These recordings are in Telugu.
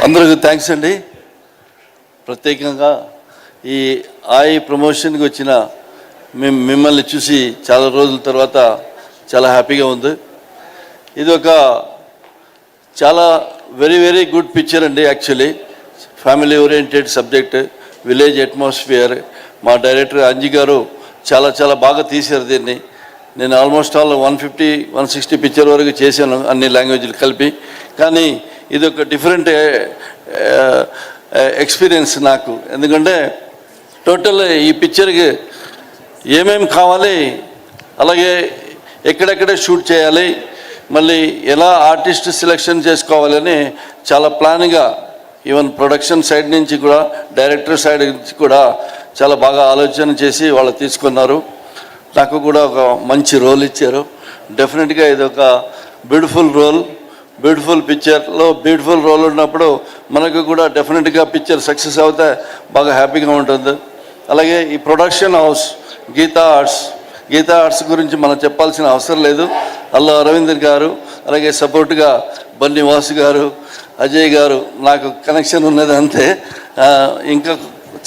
అందరికీ థ్యాంక్స్ అండి. ప్రత్యేకంగా ఈ ఐ ప్రమోషన్కి వచ్చిన మిమ్మల్ని చూసి చాలా రోజుల తర్వాత చాలా హ్యాపీగా ఉంది. ఇది ఒక చాలా వెరీ వెరీ గుడ్ పిక్చర్ అండి. Actually family oriented subject, village atmosphere. మా డైరెక్టర్ అంజీ గారు చాలా చాలా బాగా తీశారు దీన్ని. నేను ఆల్మోస్ట్ ఆల్ 150-160 పిక్చర్ వరకు చేశాను అన్ని లాంగ్వేజ్లు కలిపి. కానీ ఇది ఒక డిఫరెంట్ ఎక్స్పీరియన్స్ నాకు. ఎందుకంటే టోటల్ ఈ పిక్చర్కి ఏమేమి కావాలి, అలాగే ఎక్కడెక్కడ షూట్ చేయాలి, మళ్ళీ ఎలా ఆర్టిస్ట్ సెలెక్షన్ చేసుకోవాలని చాలా ప్లాన్గా ఈవెన్ ప్రొడక్షన్ సైడ్ నుంచి కూడా డైరెక్టర్ సైడ్ నుంచి కూడా చాలా బాగా ఆలోచన చేసి వాళ్ళు తీసుకున్నారు. నాకు కూడా ఒక మంచి రోల్ ఇచ్చారు. డెఫినెట్గా ఇది ఒక బ్యూటిఫుల్ రోల్, బ్యూటిఫుల్ పిక్చర్లో బ్యూటిఫుల్ రోల్ ఉన్నప్పుడు మనకు కూడా డెఫినెట్గా పిక్చర్ సక్సెస్ అవుతే బాగా హ్యాపీగా ఉంటుంది. అలాగే ఈ ప్రొడక్షన్ హౌస్ గీతా ఆర్ట్స్ గురించి మనం చెప్పాల్సిన అవసరం లేదు. అల్లు అరవింద్ గారు, అలాగే సపోర్ట్గా బన్నీ వాసు గారు, అజయ్ గారు, నాకు కనెక్షన్ ఉన్నది అంతే. ఇంకా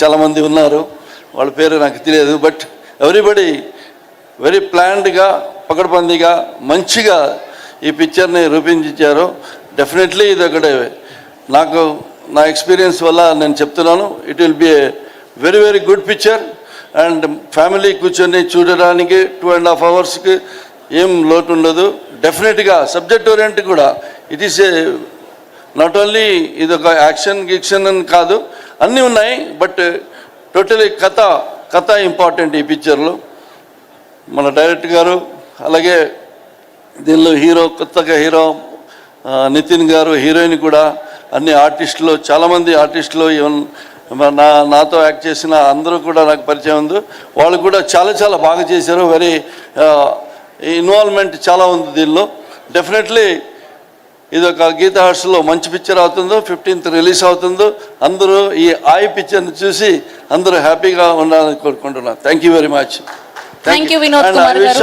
చాలామంది ఉన్నారు, వాళ్ళ పేరు నాకు తెలియదు. బట్ ఎవ్రీబడి వెరీ ప్లాన్డ్గా, పకడ్బందీగా మంచిగా ఈ పిక్చర్ని రూపొందించారు. డెఫినెట్లీ ఇది ఒకటి నాకు నా ఎక్స్పీరియన్స్ వల్ల నేను చెప్తున్నాను. It will be a very very good picture. And family కూర్చొని చూడడానికి 2.5 అవర్స్కి ఏం లోటు ఉండదు. డెఫినెట్గా సబ్జెక్ట్ ఓరియంట్ కూడా it is a not only ఇది ఒక యాక్షన్ అని కాదు, అన్నీ ఉన్నాయి. బట్ టోటలీ కథ ఇంపార్టెంట్ ఈ పిక్చర్లో. మన డైరెక్టర్ గారు, అలాగే దీనిలో కొత్తగా హీరో నితిన్ గారు, హీరోయిన్ కూడా, అన్ని ఆర్టిస్టులు, చాలామంది ఆర్టిస్టులు, ఈవెన్ నాతో యాక్ట్ చేసిన అందరూ కూడా నాకు పరిచయం ఉంది. వాళ్ళు కూడా చాలా చాలా బాగా చేశారు. వెరీ ఇన్వాల్వ్మెంట్ చాలా ఉంది దీనిలో. డెఫినెట్లీ ఇది ఒక గీతా ఆర్ట్స్లో మంచి పిక్చర్ అవుతుందో, 15th రిలీజ్ అవుతుందో. అందరూ ఈ పిక్చర్ని చూసి అందరూ హ్యాపీగా ఉండాలని కోరుకుంటున్నాను. Thank you very much. Thank you, Vinod Kumar garu.